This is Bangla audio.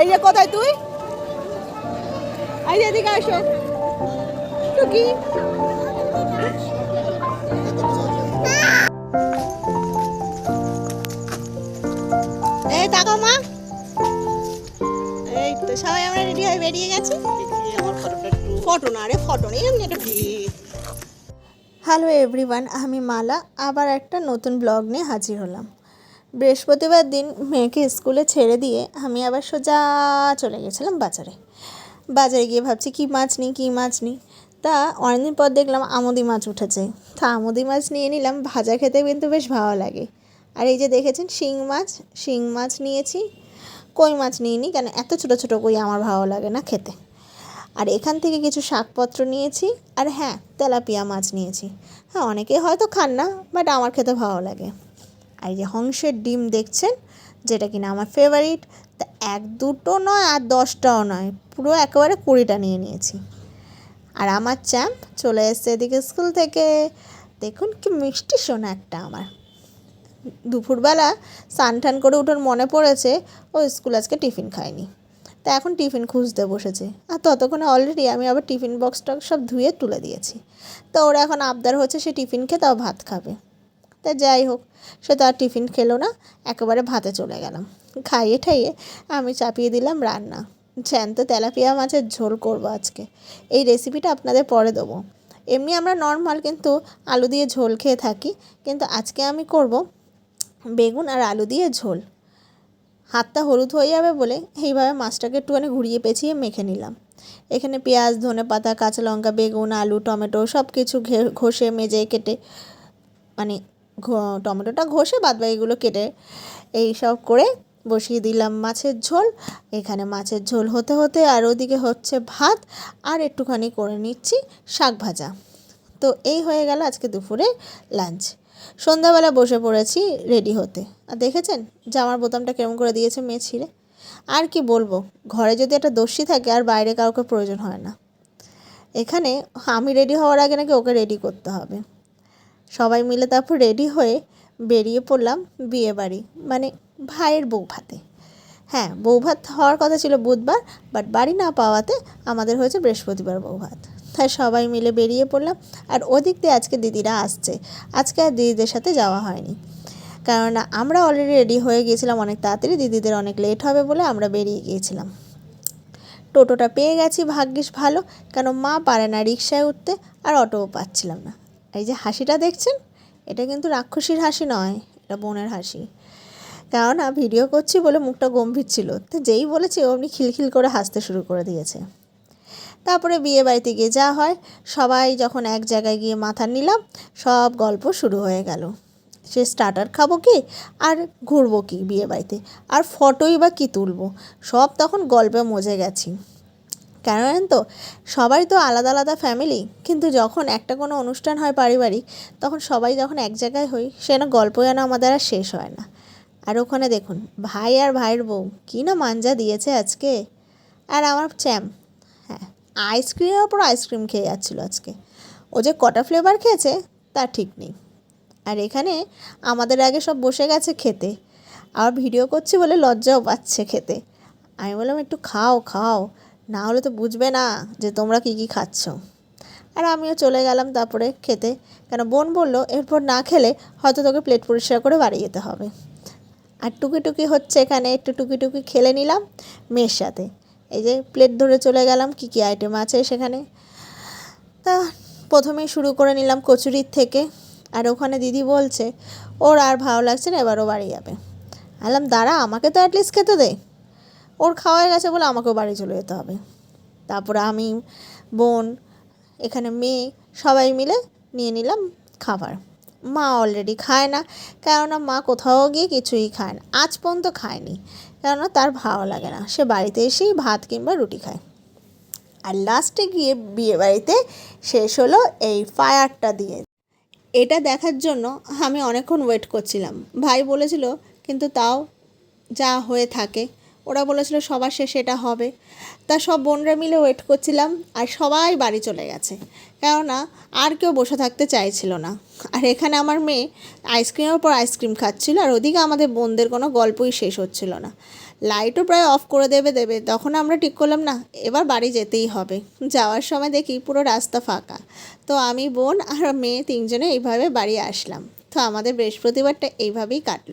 এই যে কোথায় তুই? এই যে এদিকে আসো টুকি। এই তাকাও মা। এই তো সবাই আমরা রেডি হয়ে বেরিয়ে গেছি। ফটো না রে, ফটো নেই, এমনি একটা হ্যালো এভরিওয়ান, আমি মালা আবার একটা নতুন ব্লগ নিয়ে হাজির হলাম। বৃহস্পতিবার দিন মেয়েকে স্কুলে ছেড়ে দিয়ে আমি আবার সোজা চলে গেছিলাম বাজারে গিয়ে ভাবছি কী মাছ নিই। তা অনেকদিন পর দেখলাম আমুদি মাছ উঠেছে। তা আমুদি মাছ নিয়ে নিলাম, ভাজা খেতে কিন্তু বেশ ভালো লাগে। আর এই যে দেখেছেন শিং মাছ নিয়েছি, কই মাছ নিইনি, কেন এত ছোটো ছোটো কই আমার ভালো লাগে না খেতে। আর এখান থেকে কিছু শাকপত্র নিয়েছি, আর হ্যাঁ তেলাপিয়া মাছ নিয়েছি। হ্যাঁ অনেকে হয়তো খান না, বাট আমার খেতে ভালো লাগে। আর এই যে হাঁসের ডিম দেখছেন, যেটা কিনা আমার ফেভারিট। তা 1-2টো নয় আর 10টাও নয়, পুরো একেবারে 20টা নিয়ে নিয়েছি। আর আমার চ্যাম্প চলে এসছে এদিকে স্কুল থেকে। দেখুন কি মিষ্টি সোনা একটা আমার। দুপুরবেলা স্নান করে উঠোর মনে পড়েছে ও স্কুল আজকে টিফিন খায়নি। তা এখন টিফিন খুঁজতে বসেছে, আর ততক্ষণে অলরেডি আমি আবার টিফিন বক্সটা সব ধুয়ে তুলে দিয়েছি। তো ওরা এখন আবদার হচ্ছে সে টিফিন খেয়ে তাও ভাত খাবে। তা যাই হোক, সে তো আর টিফিন খেলো না, একেবারে ভাতে চলে গেলাম। খাইয়ে ঠাইয়ে আমি চাপিয়ে দিলাম রান্না। জ্যান্ত তেলাপিয়া মাছের ঝোল করবো আজকে। এই রেসিপিটা আপনাদের পরে দেবো। এমনি আমরা নর্মাল কিন্তু আলু দিয়ে ঝোল খেয়ে থাকি, কিন্তু আজকে আমি করব বেগুন আর আলু দিয়ে ঝোল। হাতটা হলুদ হয়ে যাবে বলে এইভাবে মাছটাকে একটুখানি ঘুরিয়ে পেঁচিয়ে মেখে নিলাম। এখানে পেঁয়াজ, ধনেপাতা, কাঁচা লঙ্কা, বেগুন, আলু, টমেটো সব কিছু ঘষে মেজে কেটে, মানে টমেটোটা ঘষে বাদবাকিগুলো কেটে এই সব করে বসিয়ে দিলাম মাছের ঝোল। এখানে মাছের ঝোল হতে হতে আর ওদিকে হচ্ছে ভাত, আর একটুখানি করে নিচ্ছি শাক ভাজা। তো এই হয়ে গেল আজকে দুপুরে লাঞ্চ। সন্ধ্যাবেলা বসে পড়েছি রেডি হতে। আর দেখেছেন জামার বোতামটা কেমন করে দিয়েছে মেয়ে ছিঁড়ে। আর কি বলবো, ঘরে যদি একটা দস্যি থাকে আর বাইরে কাউকে প্রয়োজন হয় না। এখানে আমি রেডি হওয়ার আগে নাকি ওকে রেডি করতে হবে। সবাই মিলে তারপর রেডি হয়ে বেরিয়ে পড়লাম বিয়ে বাড়ি, মানে ভাইয়ের বউ ভাতে। হ্যাঁ, বউ ভাত হওয়ার কথা ছিল বুধবার, বাট বাড়ি না পাওয়াতে আমাদের হয়েছে বৃহস্পতিবার বউ ভাত। তাই সবাই মিলে বেরিয়ে পড়লাম। আর ওদিক দিয়ে আজকে দিদিরা আসছে। আজকে আর দিদিদের সাথে যাওয়া হয়নি, কেননা আমরা অলরেডি রেডি হয়ে গিয়েছিলাম অনেক তাড়াতাড়ি। দিদিদের অনেক লেট হবে বলে আমরা বেরিয়ে গিয়েছিলাম। টোটোটা পেয়ে গেছি, ভাগ্যিস ভালো, কেন মা পারে না রিকশায় উঠতে, আর অটোও পাচ্ছিলাম না। এই যে হাসিটা দেখছেন, এটা কিন্তু রাক্ষসীর হাসি নয়, এটা বোনের হাসি। কেননা ভিডিও করছি বলে মুখটা গম্ভীর ছিল, তো যেই বলেছে অমনি খিলখিল করে হাসতে শুরু করে দিয়েছে। তারপরে বিয়ে বাড়িতে গিয়ে যা হয়, সবাই যখন এক জায়গায় গিয়ে মাথা নিলাম, সব গল্প শুরু হয়ে গেল। সে স্টার্টার খাবো কি, আর ঘুরবো কি বিয়ে বাড়িতে, আর ফটোই বা কী তুলবো, সব তখন গল্পে মজে গেছি। কেন জানেন তো, সবাই তো আলাদা আলাদা ফ্যামিলি, কিন্তু যখন একটা কোনো অনুষ্ঠান হয় পারিবারিক, তখন সবাই যখন এক জায়গায় হই, সে না গল্প যেন আমাদের আর শেষ হয় না। আর ওখানে দেখুন ভাই আর ভাইয়ের বউ কী না মাঞ্জা দিয়েছে আজকে। আর আমার চ্যাম্প, হ্যাঁ, আইসক্রিমের ওপর আইসক্রিম খেয়ে যাচ্ছিলো আজকে। ও যে কটা ফ্লেভার খেয়েছে তা ঠিক নেই। আর এখানে আমাদের আগে সব বসে গেছে খেতে, আর ভিডিও করছি বলে লজ্জাও পাচ্ছে খেতে। আমি বললাম একটু খাও, না হলে তো বুঝবে না যে তোমরা কী কী খাচ্ছ। আর আমিও চলে গেলাম তারপরে খেতে, কেন বোন বললো এরপর না খেলে হয়তো তোকে প্লেট পরিষ্কার করে বাড়ি যেতে হবে। আর টুকি হচ্ছে এখানে, একটু টুকি খেলে নিলাম মেয়ের সাথে। এই যে প্লেট ধরে চলে গেলাম কী কী আইটেম আছে সেখানে। তা প্রথমেই শুরু করে নিলাম কচুরির থেকে। আর ওখানে দিদি বলছে ওর আর ভালো লাগছে না, এবারও বাড়ি যাবে। বললাম দাঁড়া, আমাকে তো অ্যাটলিস্ট খেতে দে। ওর খাওয়া হয়ে গেছে বলে আমাকেও বাড়ি চলে যেতে হবে। তারপরে আমি, বোন, এখানে মেয়ে, সবাই মিলে নিয়ে নিলাম খাবার। মা অলরেডি খায় না, কেননা মা কোথাও গিয়ে কিছুই খায় না, আজ পর্যন্ত খায়নি, কেননা তার ভালো লাগে না, সে বাড়িতে এসেই ভাত কিংবা রুটি খায়। আর লাস্টে গিয়ে বিয়ে বাড়িতে শেষ হলো এই ফায়ারটা দিয়ে। এটা দেখার জন্য আমি অনেকক্ষণ ওয়েট করছিলাম। ভাই বলেছিল কিন্তু তাও যা হয়ে থাকে, ওরা বলেছিল সবার শেষে এটা হবে। তা সব বোনরা মিলে ওয়েট করছিলাম, আর সবাই বাড়ি চলে গেছে, কেননা আর কেউ বসে থাকতে চাইছিল না। আর এখানে আমার মেয়ে আইসক্রিমের পর আইসক্রিম খাচ্ছিল, আর ওদিকে আমাদের বোনদের কোনো গল্পই শেষ হচ্ছিল না। লাইটও প্রায় অফ করে দেবে তখন আমরা ঠিক করলাম না এবার বাড়ি যেতেই হবে। যাওয়ার সময় দেখি পুরো রাস্তা ফাঁকা। তো আমি, বোন আর মেয়ে 3জনে এইভাবে বাড়ি আসলাম। তো আমাদের বৃহস্পতিবারটা এইভাবেই কাটলো।